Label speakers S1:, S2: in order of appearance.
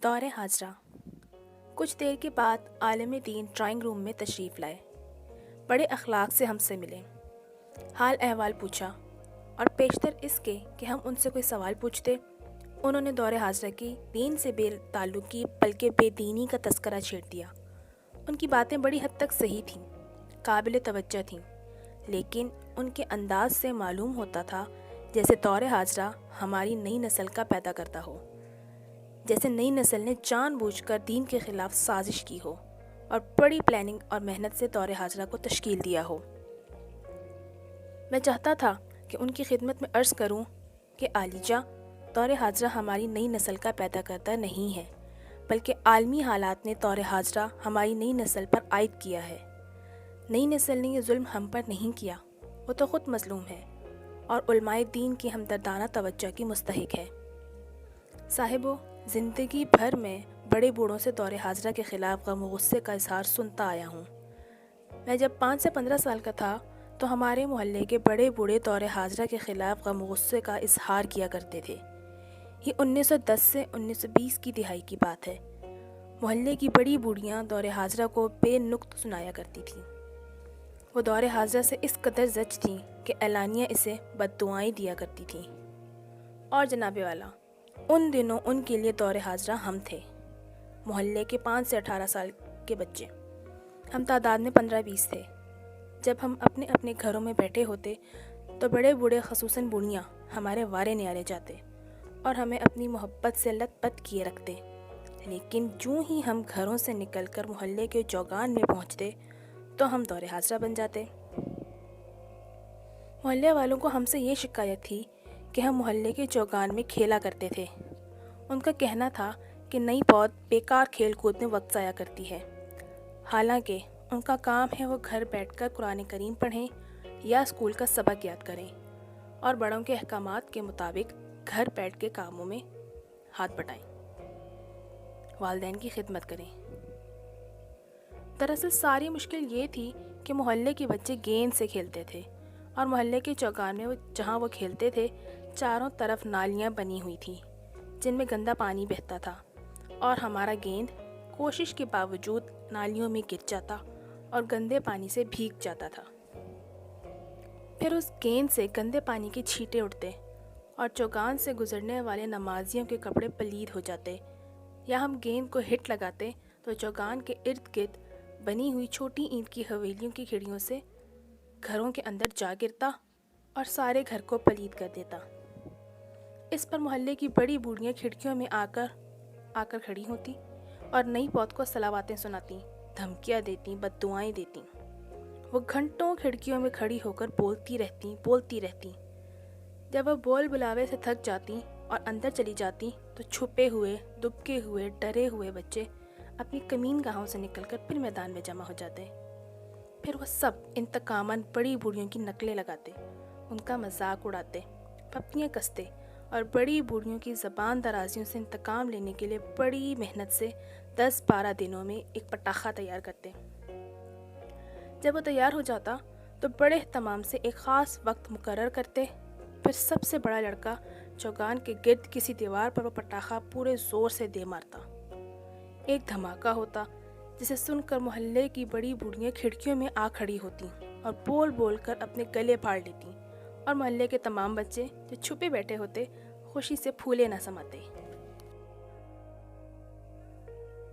S1: دور حاضرہ۔ کچھ دیر کے بعد عالم دین ڈرائنگ روم میں تشریف لائے۔ بڑے اخلاق سے ہم سے ملے، حال احوال پوچھا، اور پیشتر اس کے کہ ہم ان سے کوئی سوال پوچھتے، انہوں نے دور حاضرہ کی دین سے بے تعلقی بلکہ بے دینی کا تذکرہ چھیڑ دیا۔ ان کی باتیں بڑی حد تک صحیح تھیں، قابل توجہ تھیں، لیکن ان کے انداز سے معلوم ہوتا تھا جیسے دور حاضرہ ہماری نئی نسل کا پیدا کرتا ہو، جیسے نئی نسل نے جان بوجھ کر دین کے خلاف سازش کی ہو اور بڑی پلاننگ اور محنت سے دور حاضرہ کو تشکیل دیا ہو۔ میں چاہتا تھا کہ ان کی خدمت میں عرض کروں کہ عالیجہ، دور حاضرہ ہماری نئی نسل کا پیدا کرتا نہیں ہے، بلکہ عالمی حالات نے دور حاضرہ ہماری نئی نسل پر عائد کیا ہے۔ نئی نسل نے یہ ظلم ہم پر نہیں کیا، وہ تو خود مظلوم ہے اور علماء دین کی ہمدردانہ توجہ کی مستحق ہے۔ صاحبو، زندگی بھر میں بڑے بوڑھوں سے دور حاضرہ کے خلاف غم و غصے کا اظہار سنتا آیا ہوں۔ میں جب 5 سے 15 سال کا تھا تو ہمارے محلے کے بڑے بوڑھے دور حاضرہ کے خلاف غم و غصے کا اظہار کیا کرتے تھے۔ یہ 1910 سے 1920 کی دہائی کی بات ہے۔ محلے کی بڑی بوڑھیاں دور حاضرہ کو بے نقط سنایا کرتی تھیں۔ وہ دور حاضرہ سے اس قدر زچ تھیں کہ اعلانیہ اسے بد دعائیں دیا کرتی تھیں۔ اور جناب والا، ان دنوں ان کے لیے دور حاضرہ ہم تھے، محلے کے 5 سے 18 سال کے بچے۔ ہم تعداد میں 15-20 تھے۔ جب ہم اپنے اپنے گھروں میں بیٹھے ہوتے تو بڑے بوڑھے خصوصاً بوڑھیاں ہمارے وارے نیارے جاتے اور ہمیں اپنی محبت سے لت پت کیے رکھتے، لیکن جوں ہی ہم گھروں سے نکل کر محلے کے چوگان میں پہنچتے تو ہم دور حاضرہ بن جاتے۔ محلے والوں کو ہم سے یہ شکایت تھی کہ ہم محلے کے چوگان میں کھیلا کرتے تھے۔ ان کا کہنا تھا کہ نئی پود بیکار کھیل کود میں وقت ضائع کرتی ہے، حالانکہ ان کا کام ہے وہ گھر بیٹھ کر قرآن کریم پڑھیں یا اسکول کا سبق یاد کریں اور بڑوں کے احکامات کے مطابق گھر بیٹھ کے کاموں میں ہاتھ بٹائیں، والدین کی خدمت کریں۔ دراصل ساری مشکل یہ تھی کہ محلے کے بچے گیند سے کھیلتے تھے اور محلے کے چوگان میں جہاں وہ کھیلتے تھے چاروں طرف نالیاں بنی ہوئی تھیں جن میں گندا پانی بہتا تھا، اور ہمارا گیند کوشش کے باوجود نالیوں میں گر جاتا اور گندے پانی سے بھیگ جاتا تھا۔ پھر اس گیند سے گندے پانی کے چھینٹے اڑتے اور چوگان سے گزرنے والے نمازیوں کے کپڑے پلید ہو جاتے، یا ہم گیند کو ہٹ لگاتے تو چوگان کے ارد گرد بنی ہوئی چھوٹی اینٹ کی حویلیوں کی کھڑکیوں سے گھروں کے اندر جا گرتا اور سارے گھر کو پلید کر دیتا۔ اس پر محلے کی بڑی بوڑھیاں کھڑکیوں میں آ کر کھڑی ہوتی اور نئی پود کو صلواتیں سناتی، دھمکیاں دیتی، بد دعائیں دیتی۔ وہ گھنٹوں کھڑکیوں میں کھڑی ہو کر بولتی رہتی۔ جب وہ بول بلاوے سے تھک جاتی اور اندر چلی جاتی تو چھپے ہوئے، دبکے ہوئے، ڈرے ہوئے بچے اپنی کمین گاہوں سے نکل کر پھر میدان میں جمع ہو جاتے۔ پھر وہ سب انتقاماً بڑی بوڑھیوں کی نقلیں لگاتے، ان کا مذاق اڑاتے، پھپتیاں کستے اور بڑی بوڑھیوں کی زبان درازیوں سے انتقام لینے کے لیے بڑی محنت سے 10-12 دنوں میں ایک پٹاخہ تیار کرتے۔ جب وہ تیار ہو جاتا تو بڑے اہتمام سے ایک خاص وقت مقرر کرتے، پھر سب سے بڑا لڑکا چوگان کے گرد کسی دیوار پر وہ پٹاخہ پورے زور سے دے مارتا۔ ایک دھماکہ ہوتا جسے سن کر محلے کی بڑی بوڑھیاں کھڑکیوں میں آ کھڑی ہوتی اور بول بول کر اپنے گلے پھاڑ لیتی، اور محلے کے تمام بچے جو چھپے بیٹھے ہوتے خوشی سے پھولے نہ سماتے۔